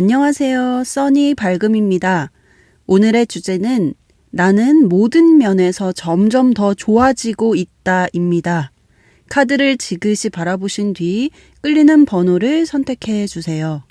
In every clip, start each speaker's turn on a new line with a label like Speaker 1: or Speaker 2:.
Speaker 1: 안녕하세요. 써니 밝음입니다. 오늘의 주제는 나는 모든 면에서 점점 더 좋아지고 있다입니다. 카드를 지그시 바라보신 뒤 끌리는 번호를 선택해 주세요.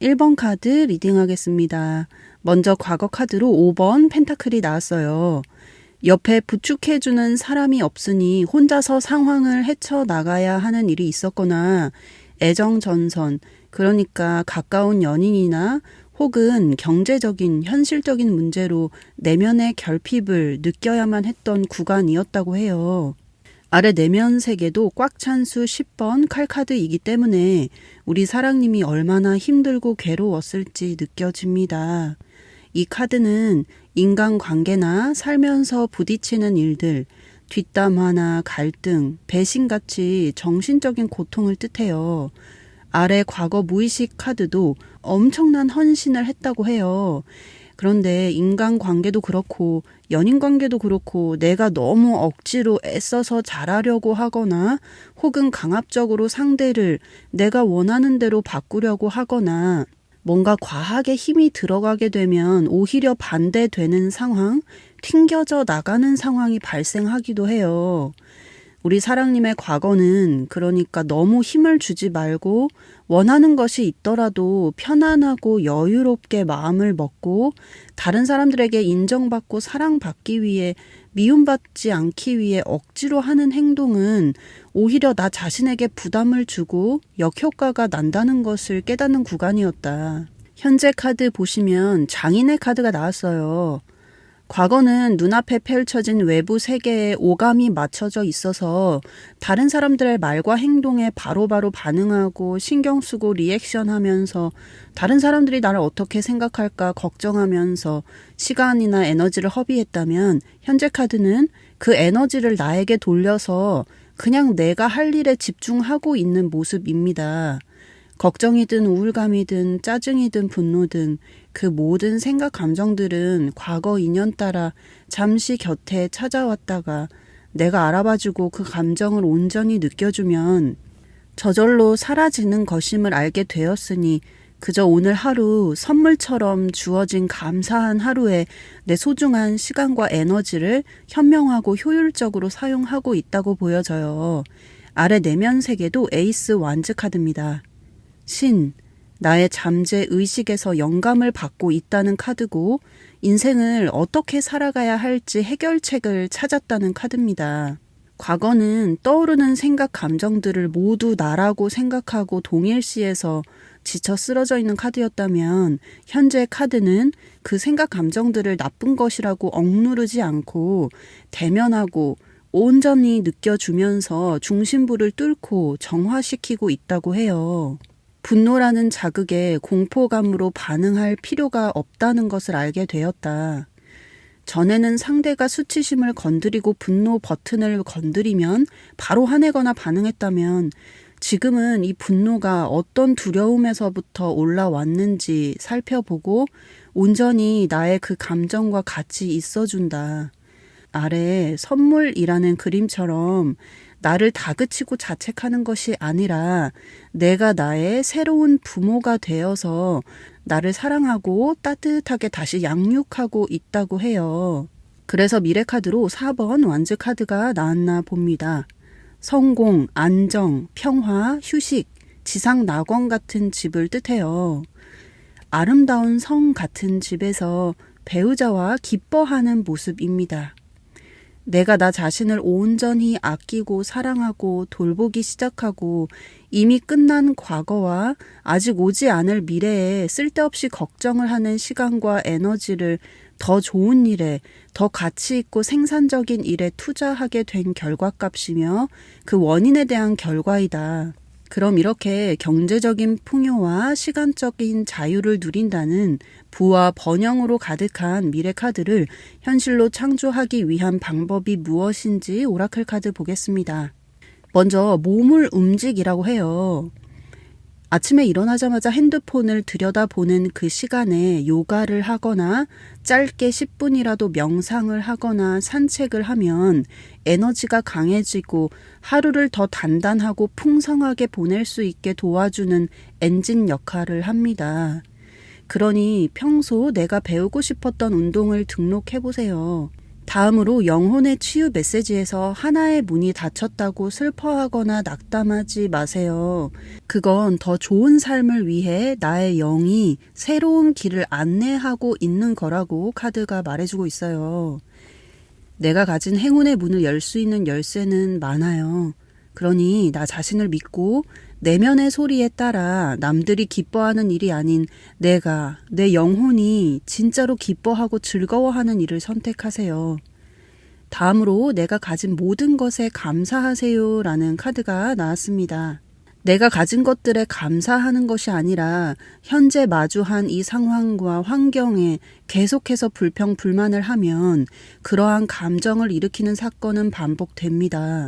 Speaker 1: (1번) 카드 리딩하겠습니다. 먼저 과거 카드로 (5번) 펜타클이 나왔어요. 옆에 부축해주는 사람이 없으니 혼자서 상황을 헤쳐나가야 하는 일이 있었거나 애정전선, 그러니까 가까운 연인이나 혹은 경제적인, 현실적인 문제로 내면의 결핍을 느껴야만 했던 구간이었다고 해요. 아래 내면 세계도 꽉 찬 수 10번 칼카드이기 때문에 우리 사랑님이 얼마나 힘들고 괴로웠을지 느껴집니다. 이 카드는 인간관계나 살면서 부딪히는 일들, 뒷담화나 갈등, 배신같이 정신적인 고통을 뜻해요. 아래 과거 무의식 카드도 엄청난 헌신을 했다고 해요. 그런데 인간관계도 그렇고 연인관계도 그렇고 내가 너무 억지로 애써서 잘하려고 하거나 혹은 강압적으로 상대를 내가 원하는 대로 바꾸려고 하거나 뭔가 과하게 힘이 들어가게 되면 오히려 반대되는 상황, 튕겨져 나가는 상황이 발생하기도 해요. 우리 사랑님의 과거는 그러니까 너무 힘을 주지 말고 원하는 것이 있더라도 편안하고 여유롭게 마음을 먹고 다른 사람들에게 인정받고 사랑받기 위해 미움받지 않기 위해 억지로 하는 행동은 오히려 나 자신에게 부담을 주고 역효과가 난다는 것을 깨닫는 구간이었다. 현재 카드 보시면 장인의 카드가 나왔어요. 과거는 눈앞에 펼쳐진 외부 세계에 오감이 맞춰져 있어서 다른 사람들의 말과 행동에 바로바로 반응하고 신경 쓰고 리액션하면서 다른 사람들이 나를 어떻게 생각할까 걱정하면서 시간이나 에너지를 허비했다면 현재 카드는 그 에너지를 나에게 돌려서 그냥 내가 할 일에 집중하고 있는 모습입니다. 걱정이든 우울감이든 짜증이든 분노든 그 모든 생각 감정들은 과거 인연 따라 잠시 곁에 찾아왔다가 내가 알아봐주고 그 감정을 온전히 느껴주면 저절로 사라지는 것임을 알게 되었으니 그저 오늘 하루 선물처럼 주어진 감사한 하루에 내 소중한 시간과 에너지를 현명하고 효율적으로 사용하고 있다고 보여져요. 아래 내면 세계도 에이스 완즈 카드입니다. 신, 나의 잠재 의식에서 영감을 받고 있다는 카드고 인생을 어떻게 살아가야 할지 해결책을 찾았다는 카드입니다. 과거는 떠오르는 생각 감정들을 모두 나라고 생각하고 동일시해서 지쳐 쓰러져 있는 카드였다면 현재 카드는 그 생각 감정들을 나쁜 것이라고 억누르지 않고 대면하고 온전히 느껴주면서 중심부를 뚫고 정화시키고 있다고 해요. 분노라는 자극에 공포감으로 반응할 필요가 없다는 것을 알게 되었다. 전에는 상대가 수치심을 건드리고 분노 버튼을 건드리면 바로 화내거나 반응했다면 지금은 이 분노가 어떤 두려움에서부터 올라왔는지 살펴보고 온전히 나의 그 감정과 같이 있어준다. 아래 선물이라는 그림처럼 나를 다그치고 자책하는 것이 아니라 내가 나의 새로운 부모가 되어서 나를 사랑하고 따뜻하게 다시 양육하고 있다고 해요. 그래서 미래 카드로 4번 완즈 카드가 나왔나 봅니다. 성공, 안정, 평화, 휴식, 지상 낙원 같은 집을 뜻해요. 아름다운 성 같은 집에서 배우자와 기뻐하는 모습입니다. 내가 나 자신을 온전히 아끼고 사랑하고 돌보기 시작하고 이미 끝난 과거와 아직 오지 않을 미래에 쓸데없이 걱정을 하는 시간과 에너지를 더 좋은 일에, 더 가치 있고 생산적인 일에 투자하게 된 결과값이며 그 원인에 대한 결과이다. 그럼 이렇게 경제적인 풍요와 시간적인 자유를 누린다는 부와 번영으로 가득한 미래 카드를 현실로 창조하기 위한 방법이 무엇인지 오라클 카드 보겠습니다. 먼저 몸을 움직이라고 해요. 아침에 일어나자마자 핸드폰을 들여다보는 그 시간에 요가를 하거나 짧게 10분이라도 명상을 하거나 산책을 하면 에너지가 강해지고 하루를 더 단단하고 풍성하게 보낼 수 있게 도와주는 엔진 역할을 합니다. 그러니 평소 내가 배우고 싶었던 운동을 등록해보세요. 다음으로 영혼의 치유 메시지에서 하나의 문이 닫혔다고 슬퍼하거나 낙담하지 마세요. 그건 더 좋은 삶을 위해 나의 영이 새로운 길을 안내하고 있는 거라고 카드가 말해주고 있어요. 내가 가진 행운의 문을 열 수 있는 열쇠는 많아요. 그러니 나 자신을 믿고 내면의 소리에 따라 남들이 기뻐하는 일이 아닌 내가, 내 영혼이 진짜로 기뻐하고 즐거워하는 일을 선택하세요. 다음으로 내가 가진 모든 것에 감사하세요 라는 카드가 나왔습니다. 내가 가진 것들에 감사하는 것이 아니라 현재 마주한 이 상황과 환경에 계속해서 불평불만을 하면 그러한 감정을 일으키는 사건은 반복됩니다.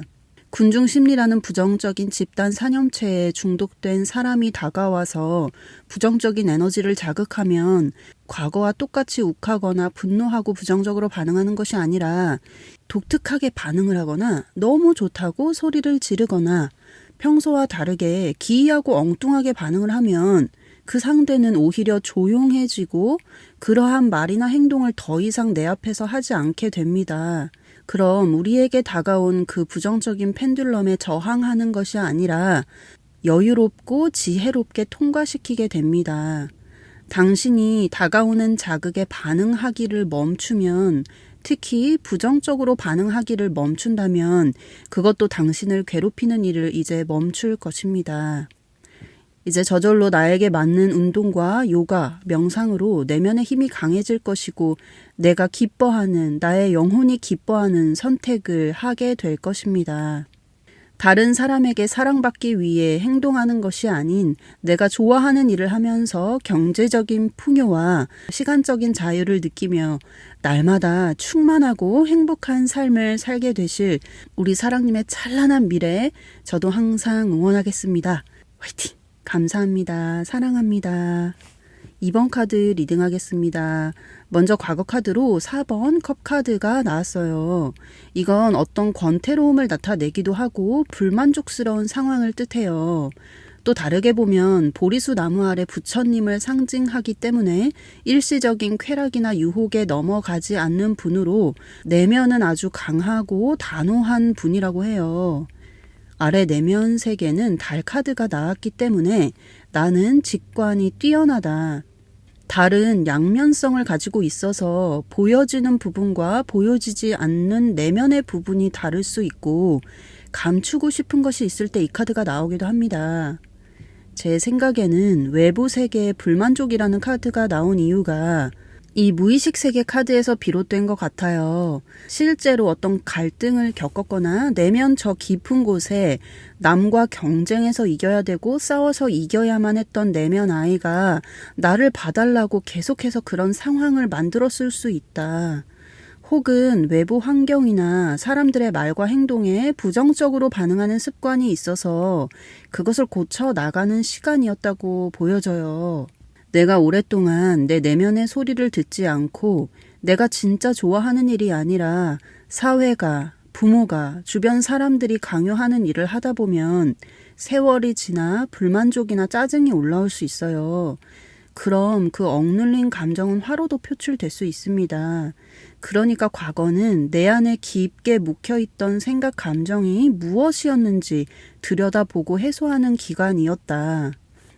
Speaker 1: 군중심리라는 부정적인 집단 사념체에 중독된 사람이 다가와서 부정적인 에너지를 자극하면 과거와 똑같이 욱하거나 분노하고 부정적으로 반응하는 것이 아니라 독특하게 반응을 하거나 너무 좋다고 소리를 지르거나 평소와 다르게 기이하고 엉뚱하게 반응을 하면 그 상대는 오히려 조용해지고 그러한 말이나 행동을 더 이상 내 앞에서 하지 않게 됩니다. 그럼 우리에게 다가온 그 부정적인 펜듈럼에 저항하는 것이 아니라 여유롭고 지혜롭게 통과시키게 됩니다. 당신이 다가오는 자극에 반응하기를 멈추면, 특히 부정적으로 반응하기를 멈춘다면 그것도 당신을 괴롭히는 일을 이제 멈출 것입니다. 이제 저절로 나에게 맞는 운동과 요가, 명상으로 내면의 힘이 강해질 것이고 내가 기뻐하는, 나의 영혼이 기뻐하는 선택을 하게 될 것입니다. 다른 사람에게 사랑받기 위해 행동하는 것이 아닌 내가 좋아하는 일을 하면서 경제적인 풍요와 시간적인 자유를 느끼며 날마다 충만하고 행복한 삶을 살게 되실 우리 사랑님의 찬란한 미래 저도 항상 응원하겠습니다. 화이팅! 감사합니다. 사랑합니다. 2번 카드 리딩하겠습니다. 먼저 과거 카드로 4번 컵 카드가 나왔어요. 이건 어떤 권태로움을 나타내기도 하고 불만족스러운 상황을 뜻해요. 또 다르게 보면 보리수 나무 아래 부처님을 상징하기 때문에 일시적인 쾌락이나 유혹에 넘어가지 않는 분으로 내면은 아주 강하고 단호한 분이라고 해요. 아래 내면 세계는 달 카드가 나왔기 때문에 나는 직관이 뛰어나다. 달은 양면성을 가지고 있어서 보여지는 부분과 보여지지 않는 내면의 부분이 다를 수 있고 감추고 싶은 것이 있을 때 이 카드가 나오기도 합니다. 제 생각에는 외부 세계의 불만족이라는 카드가 나온 이유가 이 무의식 세계 카드에서 비롯된 것 같아요. 실제로 어떤 갈등을 겪었거나 내면 저 깊은 곳에 남과 경쟁해서 이겨야 되고 싸워서 이겨야만 했던 내면 아이가 나를 봐달라고 계속해서 그런 상황을 만들었을 수 있다. 혹은 외부 환경이나 사람들의 말과 행동에 부정적으로 반응하는 습관이 있어서 그것을 고쳐 나가는 시간이었다고 보여져요. 내가 오랫동안 내 내면의 소리를 듣지 않고 내가 진짜 좋아하는 일이 아니라 사회가, 부모가, 주변 사람들이 강요하는 일을 하다 보면 세월이 지나 불만족이나 짜증이 올라올 수 있어요. 그럼 그 억눌린 감정은 화로도 표출될 수 있습니다. 그러니까 과거는 내 안에 깊게 묵혀있던 생각, 감정이 무엇이었는지 들여다보고 해소하는 기간이었다.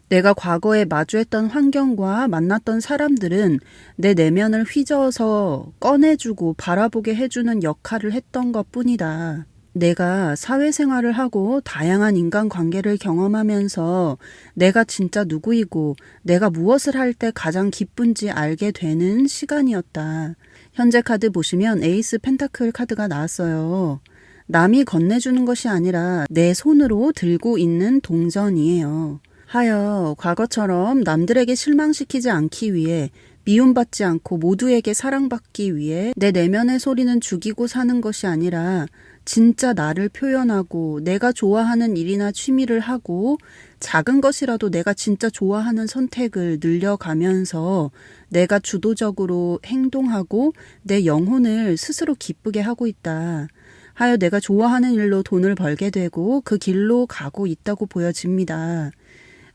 Speaker 1: 내가 과거에 마주했던 환경과 만났던 사람들은 내 내면을 휘저어서 꺼내주고 바라보게 해주는 역할을 했던 것뿐이다. 내가 사회생활을 하고 다양한 인간관계를 경험하면서 내가 진짜 누구이고 내가 무엇을 할 때 가장 기쁜지 알게 되는 시간이었다. 현재 카드 보시면 에이스 펜타클 카드가 나왔어요. 남이 건네주는 것이 아니라 내 손으로 들고 있는 동전이에요. 하여 과거처럼 남들에게 실망시키지 않기 위해 미움받지 않고 모두에게 사랑받기 위해 내 내면의 소리는 죽이고 사는 것이 아니라 진짜 나를 표현하고 내가 좋아하는 일이나 취미를 하고 작은 것이라도 내가 진짜 좋아하는 선택을 늘려가면서 내가 주도적으로 행동하고 내 영혼을 스스로 기쁘게 하고 있다. 하여 내가 좋아하는 일로 돈을 벌게 되고 그 길로 가고 있다고 보여집니다.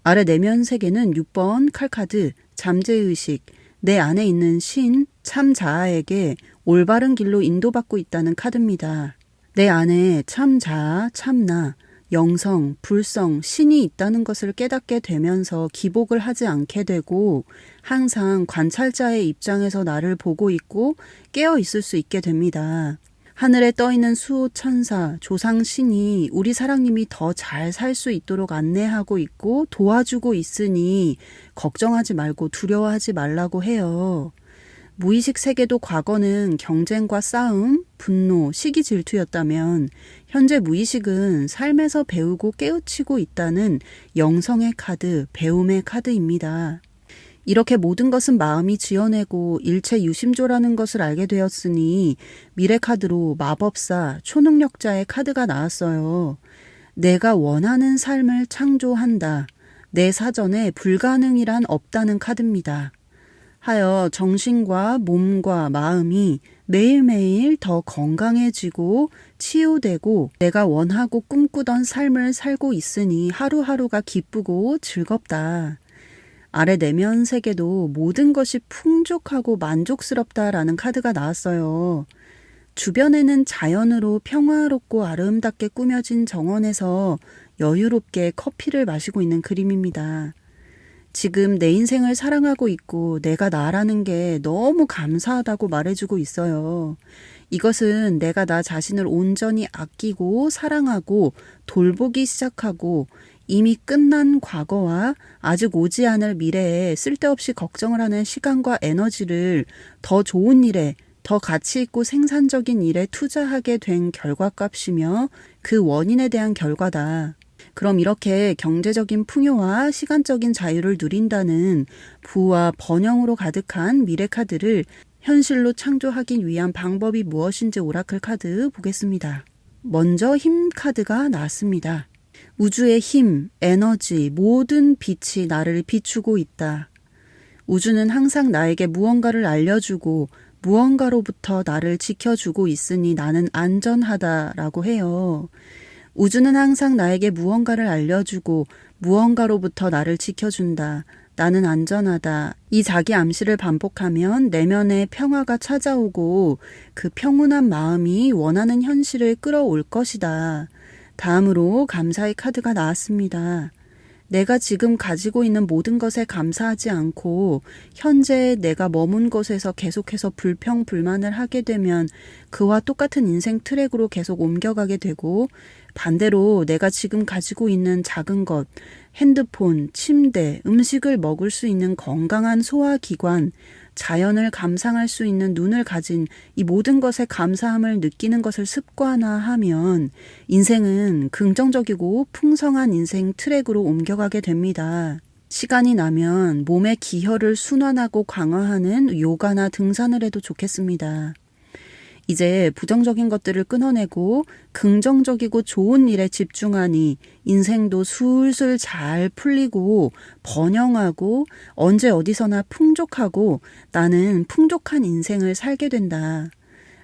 Speaker 1: 아래 내면 세계는 6번 칼카드, 잠재의식, 내 안에 있는 신, 참 자아에게 올바른 길로 인도받고 있다는 카드입니다. 내 안에 참 자아, 참나, 영성, 불성, 신이 있다는 것을 깨닫게 되면서 기복을 하지 않게 되고 항상 관찰자의 입장에서 나를 보고 있고 깨어 있을 수 있게 됩니다. 하늘에 떠있는 수호 천사, 조상 신이 우리 사랑님이 더 잘 살 수 있도록 안내하고 있고 도와주고 있으니 걱정하지 말고 두려워하지 말라고 해요. 무의식 세계도 과거는 경쟁과 싸움, 분노, 시기 질투였다면 현재 무의식은 삶에서 배우고 깨우치고 있다는 영성의 카드, 배움의 카드입니다. 이렇게 모든 것은 마음이 지어내고 일체 유심조라는 것을 알게 되었으니 미래 카드로 마법사, 초능력자의 카드가 나왔어요. 내가 원하는 삶을 창조한다. 내 사전에 불가능이란 없다는 카드입니다. 하여 정신과 몸과 마음이 매일매일 더 건강해지고 치유되고 내가 원하고 꿈꾸던 삶을 살고 있으니 하루하루가 기쁘고 즐겁다. 아래 내면 세계도 모든 것이 풍족하고 만족스럽다라는 카드가 나왔어요. 주변에는 자연으로 평화롭고 아름답게 꾸며진 정원에서 여유롭게 커피를 마시고 있는 그림입니다. 지금 내 인생을 사랑하고 있고 내가 나라는 게 너무 감사하다고 말해주고 있어요. 이것은 내가 나 자신을 온전히 아끼고 사랑하고 돌보기 시작하고 이미 끝난 과거와 아직 오지 않을 미래에 쓸데없이 걱정을 하는 시간과 에너지를 더 좋은 일에, 더 가치 있고 생산적인 일에 투자하게 된 결과값이며 그 원인에 대한 결과다. 그럼 이렇게 경제적인 풍요와 시간적인 자유를 누린다는 부와 번영으로 가득한 미래 카드를 현실로 창조하기 위한 방법이 무엇인지 오라클 카드 보겠습니다. 먼저 힘 카드가 나왔습니다. 우주의 힘, 에너지, 모든 빛이 나를 비추고 있다. 우주는 항상 나에게 무언가를 알려주고 무언가로부터 나를 지켜주고 있으니 나는 안전하다라고 해요. 우주는 항상 나에게 무언가를 알려주고 무언가로부터 나를 지켜준다. 나는 안전하다. 이 자기 암시를 반복하면 내면의 평화가 찾아오고 그 평온한 마음이 원하는 현실을 끌어올 것이다. 다음으로 감사의 카드가 나왔습니다. 내가 지금 가지고 있는 모든 것에 감사하지 않고 현재 내가 머문 곳에서 계속해서 불평불만을 하게 되면 그와 똑같은 인생 트랙으로 계속 옮겨가게 되고, 반대로 내가 지금 가지고 있는 작은 것, 핸드폰, 침대, 음식을 먹을 수 있는 건강한 소화기관, 자연을 감상할 수 있는 눈을 가진 이 모든 것에 감사함을 느끼는 것을 습관화하면 인생은 긍정적이고 풍성한 인생 트랙으로 옮겨가게 됩니다. 시간이 나면 몸의 기혈을 순환하고 강화하는 요가나 등산을 해도 좋겠습니다. 이제 부정적인 것들을 끊어내고 긍정적이고 좋은 일에 집중하니 인생도 술술 잘 풀리고 번영하고 언제 어디서나 풍족하고 나는 풍족한 인생을 살게 된다.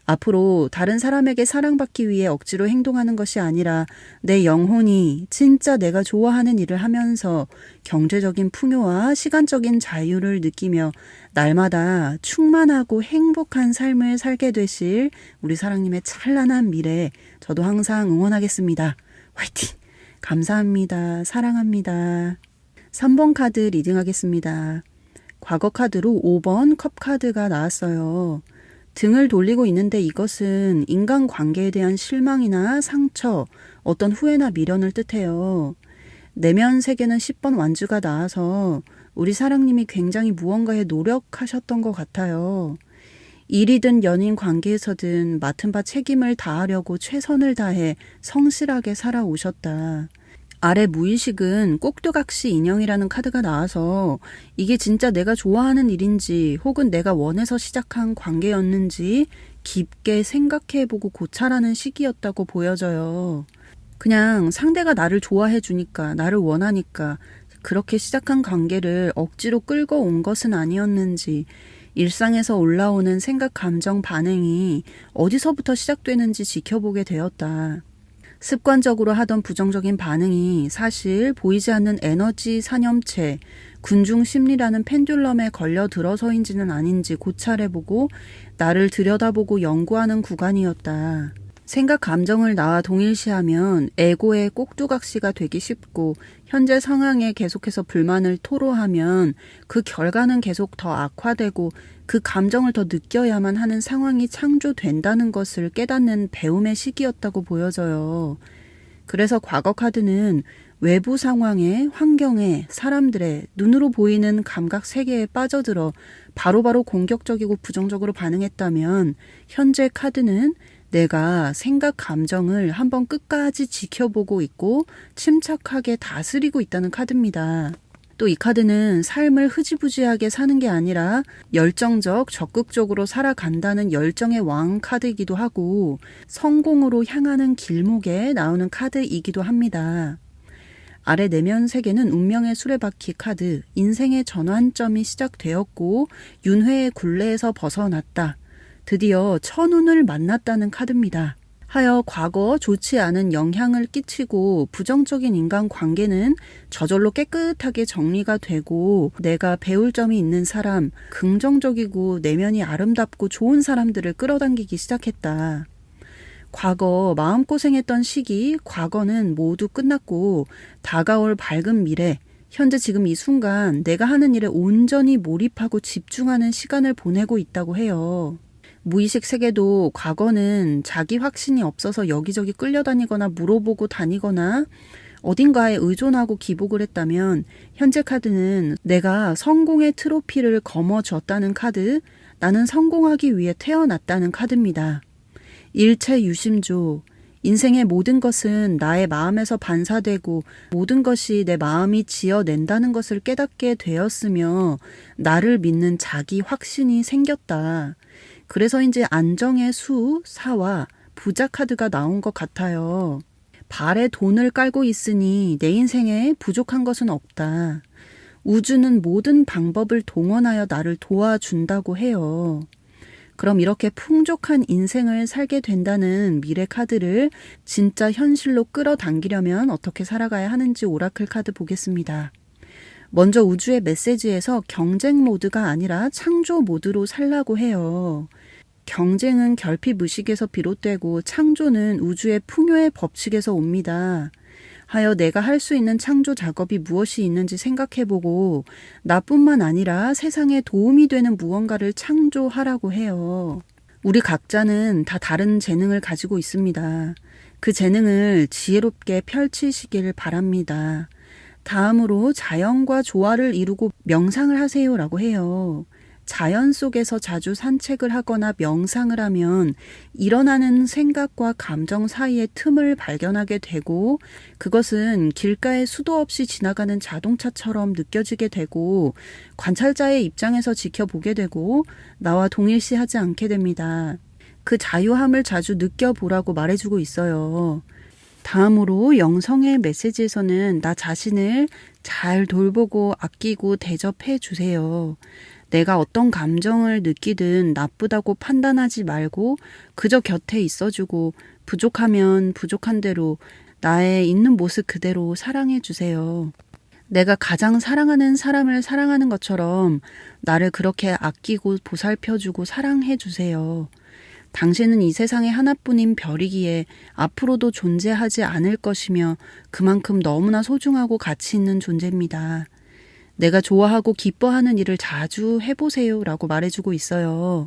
Speaker 1: 앞으로 다른 사람에게 사랑받기 위해 억지로 행동하는 것이 아니라 내 영혼이 진짜 내가 좋아하는 일을 하면서 경제적인 풍요와 시간적인 자유를 느끼며 날마다 충만하고 행복한 삶을 살게 되실 우리 사랑님의 찬란한 미래, 저도 항상 응원하겠습니다. 화이팅! 감사합니다. 사랑합니다. 3번 카드 리딩하겠습니다. 과거 카드로 5번 컵 카드가 나왔어요. 등을 돌리고 있는데 이것은 인간관계에 대한 실망이나 상처, 어떤 후회나 미련을 뜻해요. 내면 세계는 10번 완주가 나와서 우리 사랑님이 굉장히 무언가에 노력하셨던 것 같아요. 일이든 연인 관계에서든 맡은 바 책임을 다하려고 최선을 다해 성실하게 살아오셨다. 아래 무의식은 꼭두각시 인형이라는 카드가 나와서 이게 진짜 내가 좋아하는 일인지 혹은 내가 원해서 시작한 관계였는지 깊게 생각해보고 고찰하는 시기였다고 보여져요. 그냥 상대가 나를 좋아해 주니까, 나를 원하니까 그렇게 시작한 관계를 억지로 끌고 온 것은 아니었는지, 일상에서 올라오는 생각, 감정, 반응이 어디서부터 시작되는지 지켜보게 되었다. 습관적으로 하던 부정적인 반응이 사실 보이지 않는 에너지 산염체, 군중 심리라는 펜듈럼에 걸려 들어서인지는 아닌지 고찰해보고 나를 들여다보고 연구하는 구간이었다. 생각, 감정을 나와 동일시하면 에고의 꼭두각시가 되기 쉽고 현재 상황에 계속해서 불만을 토로하면 그 결과는 계속 더 악화되고 그 감정을 더 느껴야만 하는 상황이 창조된다는 것을 깨닫는 배움의 시기였다고 보여져요. 그래서 과거 카드는 외부 상황에, 환경에, 사람들의 눈으로 보이는 감각 세계에 빠져들어 바로바로 공격적이고 부정적으로 반응했다면 현재 카드는 내가 생각, 감정을 한번 끝까지 지켜보고 있고 침착하게 다스리고 있다는 카드입니다. 또 이 카드는 삶을 흐지부지하게 사는 게 아니라 열정적, 적극적으로 살아간다는 열정의 왕 카드이기도 하고 성공으로 향하는 길목에 나오는 카드이기도 합니다. 아래 내면 세계는 운명의 수레바퀴 카드, 인생의 전환점이 시작되었고 윤회의 굴레에서 벗어났다. 드디어 천운을 만났다는 카드입니다. 하여 과거 좋지 않은 영향을 끼치고 부정적인 인간관계는 저절로 깨끗하게 정리가 되고 내가 배울 점이 있는 사람, 긍정적이고 내면이 아름답고 좋은 사람들을 끌어당기기 시작했다. 과거 마음고생했던 시기, 과거는 모두 끝났고 다가올 밝은 미래, 현재 지금 이 순간 내가 하는 일에 온전히 몰입하고 집중하는 시간을 보내고 있다고 해요. 무의식 세계도 과거는 자기 확신이 없어서 여기저기 끌려다니거나 물어보고 다니거나 어딘가에 의존하고 기복을 했다면 현재 카드는 내가 성공의 트로피를 거머쥐었다는 카드, 나는 성공하기 위해 태어났다는 카드입니다. 일체 유심조, 인생의 모든 것은 나의 마음에서 반사되고 모든 것이 내 마음이 지어낸다는 것을 깨닫게 되었으며 나를 믿는 자기 확신이 생겼다. 그래서인지 안정의 수, 사와 부자 카드가 나온 것 같아요. 발에 돈을 깔고 있으니 내 인생에 부족한 것은 없다. 우주는 모든 방법을 동원하여 나를 도와준다고 해요. 그럼 이렇게 풍족한 인생을 살게 된다는 미래 카드를 진짜 현실로 끌어당기려면 어떻게 살아가야 하는지 오라클 카드 보겠습니다. 먼저 우주의 메시지에서 경쟁 모드가 아니라 창조 모드로 살라고 해요. 경쟁은 결핍의식에서 비롯되고 창조는 우주의 풍요의 법칙에서 옵니다. 하여 내가 할 수 있는 창조 작업이 무엇이 있는지 생각해보고 나뿐만 아니라 세상에 도움이 되는 무언가를 창조하라고 해요. 우리 각자는 다 다른 재능을 가지고 있습니다. 그 재능을 지혜롭게 펼치시길 바랍니다. 다음으로 자연과 조화를 이루고 명상을 하세요라고 해요. 자연 속에서 자주 산책을 하거나 명상을 하면 일어나는 생각과 감정 사이의 틈을 발견하게 되고 그것은 길가에 수도 없이 지나가는 자동차처럼 느껴지게 되고 관찰자의 입장에서 지켜보게 되고 나와 동일시하지 않게 됩니다. 그 자유함을 자주 느껴보라고 말해주고 있어요. 다음으로 영성의 메시지에서는 나 자신을 잘 돌보고 아끼고 대접해 주세요. 내가 어떤 감정을 느끼든 나쁘다고 판단하지 말고 그저 곁에 있어주고 부족하면 부족한 대로 나의 있는 모습 그대로 사랑해 주세요. 내가 가장 사랑하는 사람을 사랑하는 것처럼 나를 그렇게 아끼고 보살펴주고 사랑해 주세요. 당신은 이 세상에 하나뿐인 별이기에 앞으로도 존재하지 않을 것이며 그만큼 너무나 소중하고 가치 있는 존재입니다. 내가 좋아하고 기뻐하는 일을 자주 해보세요 라고 말해주고 있어요.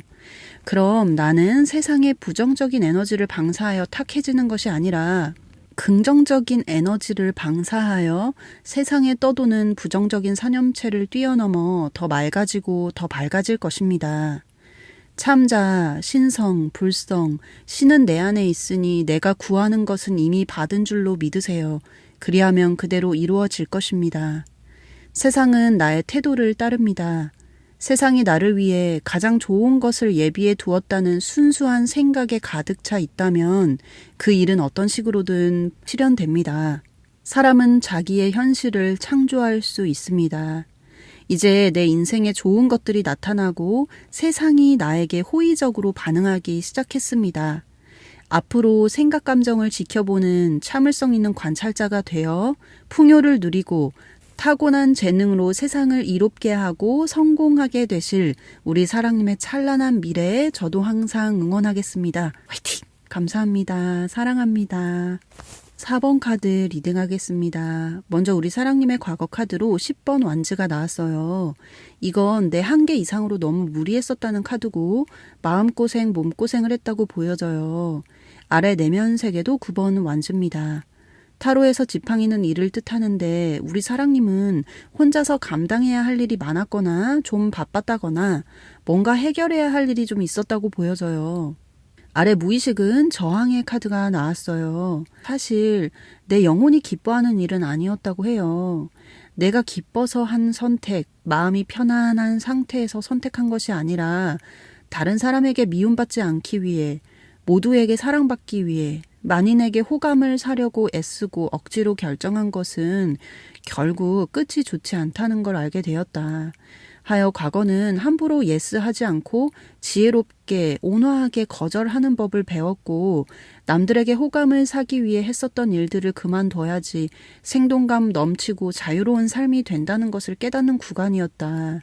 Speaker 1: 그럼 나는 세상의 부정적인 에너지를 방사하여 탁해지는 것이 아니라 긍정적인 에너지를 방사하여 세상에 떠도는 부정적인 사념체를 뛰어넘어 더 맑아지고 더 밝아질 것입니다. 참자, 신성, 불성, 신은 내 안에 있으니 내가 구하는 것은 이미 받은 줄로 믿으세요. 그리하면 그대로 이루어질 것입니다. 세상은 나의 태도를 따릅니다. 세상이 나를 위해 가장 좋은 것을 예비해 두었다는 순수한 생각에 가득 차 있다면 그 일은 어떤 식으로든 실현됩니다. 사람은 자기의 현실을 창조할 수 있습니다. 이제 내 인생에 좋은 것들이 나타나고 세상이 나에게 호의적으로 반응하기 시작했습니다. 앞으로 생각 감정을 지켜보는 참을성 있는 관찰자가 되어 풍요를 누리고 타고난 재능으로 세상을 이롭게 하고 성공하게 되실 우리 사랑님의 찬란한 미래에 저도 항상 응원하겠습니다. 화이팅! 감사합니다. 사랑합니다. 4번 카드 리딩하겠습니다. 먼저 우리 사랑님의 과거 카드로 10번 완즈가 나왔어요. 이건 내 한계 이상으로 너무 무리했었다는 카드고 마음고생, 몸고생을 했다고 보여져요. 아래 내면색에도 9번 완즈입니다. 타로에서 지팡이는 일을 뜻하는데 우리 사랑님은 혼자서 감당해야 할 일이 많았거나 좀 바빴다거나 뭔가 해결해야 할 일이 좀 있었다고 보여져요. 아래 무의식은 저항의 카드가 나왔어요. 사실 내 영혼이 기뻐하는 일은 아니었다고 해요. 내가 기뻐서 한 선택, 마음이 편안한 상태에서 선택한 것이 아니라 다른 사람에게 미움받지 않기 위해, 모두에게 사랑받기 위해 만인에게 호감을 사려고 애쓰고 억지로 결정한 것은 결국 끝이 좋지 않다는 걸 알게 되었다. 하여 과거는 함부로 예스하지 않고 지혜롭게 온화하게 거절하는 법을 배웠고 남들에게 호감을 사기 위해 했었던 일들을 그만둬야지 생동감 넘치고 자유로운 삶이 된다는 것을 깨닫는 구간이었다.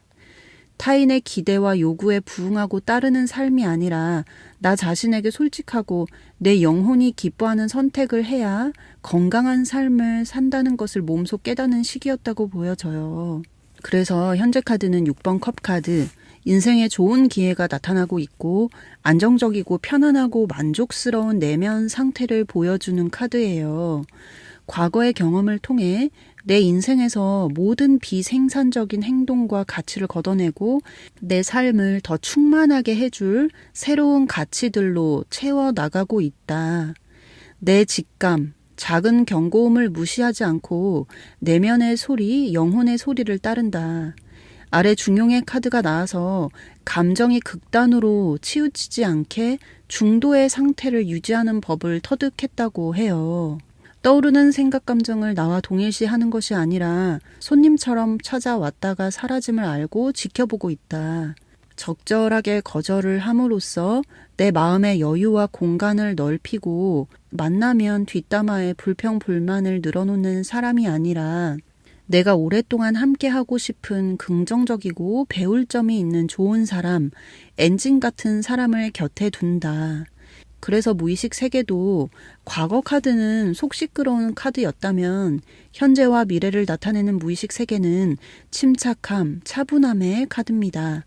Speaker 1: 타인의 기대와 요구에 부응하고 따르는 삶이 아니라 나 자신에게 솔직하고 내 영혼이 기뻐하는 선택을 해야 건강한 삶을 산다는 것을 몸소 깨닫는 시기였다고 보여져요. 그래서 현재 카드는 6번 컵 카드, 인생에 좋은 기회가 나타나고 있고 안정적이고 편안하고 만족스러운 내면 상태를 보여주는 카드예요. 과거의 경험을 통해 내 인생에서 모든 비생산적인 행동과 가치를 걷어내고 내 삶을 더 충만하게 해줄 새로운 가치들로 채워 나가고 있다. 내 직감, 작은 경고음을 무시하지 않고 내면의 소리, 영혼의 소리를 따른다. 아래 중용의 카드가 나와서 감정이 극단으로 치우치지 않게 중도의 상태를 유지하는 법을 터득했다고 해요. 떠오르는 생각 감정을 나와 동일시하는 것이 아니라 손님처럼 찾아왔다가 사라짐을 알고 지켜보고 있다. 적절하게 거절을 함으로써 내 마음의 여유와 공간을 넓히고 만나면 뒷담화에 불평불만을 늘어놓는 사람이 아니라 내가 오랫동안 함께하고 싶은 긍정적이고 배울 점이 있는 좋은 사람, 엔진 같은 사람을 곁에 둔다. 그래서 무의식 세계도 과거 카드는 속 시끄러운 카드였다면 현재와 미래를 나타내는 무의식 세계는 침착함, 차분함의 카드입니다.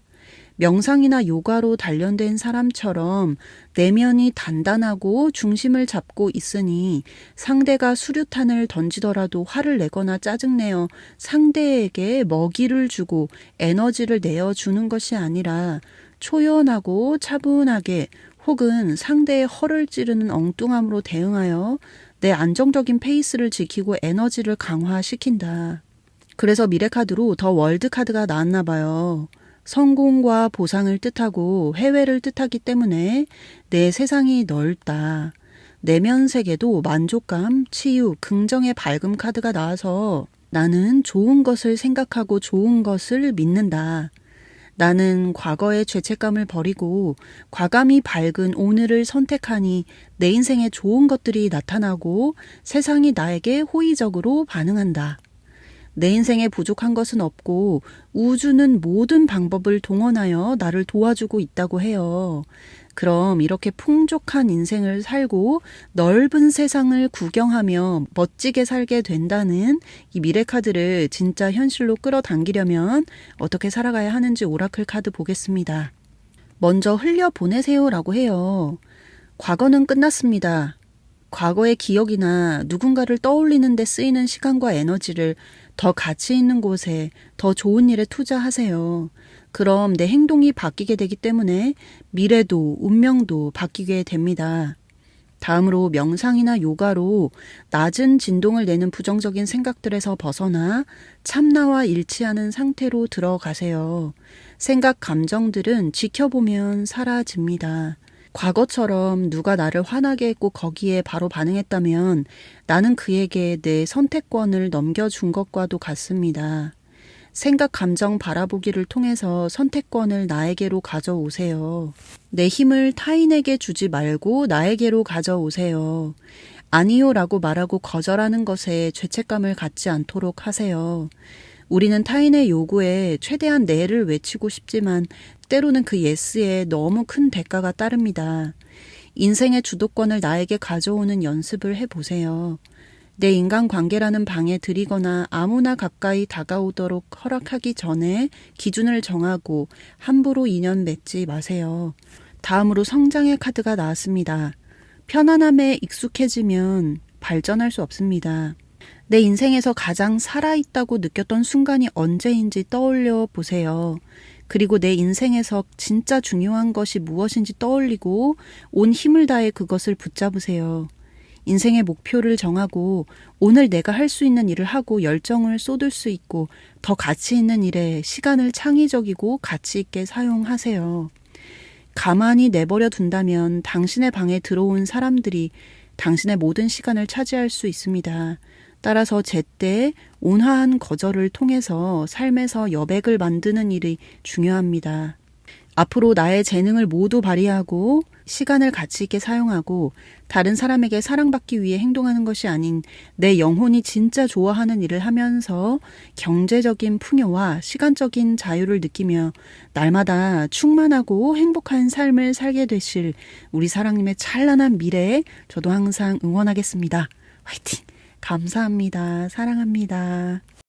Speaker 1: 명상이나 요가로 단련된 사람처럼 내면이 단단하고 중심을 잡고 있으니 상대가 수류탄을 던지더라도 화를 내거나 짜증내어 상대에게 먹이를 주고 에너지를 내어주는 것이 아니라 초연하고 차분하게 혹은 상대의 허를 찌르는 엉뚱함으로 대응하여 내 안정적인 페이스를 지키고 에너지를 강화시킨다. 그래서 미래 카드로 더 월드 카드가 나왔나 봐요. 성공과 보상을 뜻하고 해외를 뜻하기 때문에 내 세상이 넓다. 내면 세계도 만족감, 치유, 긍정의 밝음 카드가 나와서 나는 좋은 것을 생각하고 좋은 것을 믿는다. 나는 과거의 죄책감을 버리고 과감히 밝은 오늘을 선택하니 내 인생에 좋은 것들이 나타나고 세상이 나에게 호의적으로 반응한다. 내 인생에 부족한 것은 없고 우주는 모든 방법을 동원하여 나를 도와주고 있다고 해요. 그럼 이렇게 풍족한 인생을 살고 넓은 세상을 구경하며 멋지게 살게 된다는 이 미래 카드를 진짜 현실로 끌어당기려면 어떻게 살아가야 하는지 오라클 카드 보겠습니다. 먼저 흘려보내세요라고 해요. 과거는 끝났습니다. 과거의 기억이나 누군가를 떠올리는 데 쓰이는 시간과 에너지를 더 가치 있는 곳에 더 좋은 일에 투자하세요. 그럼 내 행동이 바뀌게 되기 때문에 미래도 운명도 바뀌게 됩니다. 다음으로 명상이나 요가로 낮은 진동을 내는 부정적인 생각들에서 벗어나 참나와 일치하는 상태로 들어가세요. 생각, 감정들은 지켜보면 사라집니다. 과거처럼 누가 나를 화나게 했고 거기에 바로 반응했다면 나는 그에게 내 선택권을 넘겨준 것과도 같습니다. 생각, 감정 바라보기를 통해서 선택권을 나에게로 가져오세요. 내 힘을 타인에게 주지 말고 나에게로 가져오세요. 아니요라고 말하고 거절하는 것에 죄책감을 갖지 않도록 하세요. 우리는 타인의 요구에 최대한 네를 외치고 싶지만 때로는 그 예스에 너무 큰 대가가 따릅니다. 인생의 주도권을 나에게 가져오는 연습을 해보세요. 내 인간관계라는 방에 들이거나 아무나 가까이 다가오도록 허락하기 전에 기준을 정하고 함부로 인연 맺지 마세요. 다음으로 성장의 카드가 나왔습니다. 편안함에 익숙해지면 발전할 수 없습니다. 내 인생에서 가장 살아있다고 느꼈던 순간이 언제인지 떠올려 보세요. 그리고 내 인생에서 진짜 중요한 것이 무엇인지 떠올리고 온 힘을 다해 그것을 붙잡으세요. 인생의 목표를 정하고 오늘 내가 할 수 있는 일을 하고 열정을 쏟을 수 있고 더 가치 있는 일에 시간을 창의적이고 가치 있게 사용하세요. 가만히 내버려 둔다면 당신의 방에 들어온 사람들이 당신의 모든 시간을 차지할 수 있습니다. 따라서 제때 온화한 거절을 통해서 삶에서 여백을 만드는 일이 중요합니다. 앞으로 나의 재능을 모두 발휘하고 시간을 가치 있게 사용하고 다른 사람에게 사랑받기 위해 행동하는 것이 아닌 내 영혼이 진짜 좋아하는 일을 하면서 경제적인 풍요와 시간적인 자유를 느끼며 날마다 충만하고 행복한 삶을 살게 되실 우리 사랑님의 찬란한 미래에 저도 항상 응원하겠습니다. 화이팅! 감사합니다. 사랑합니다.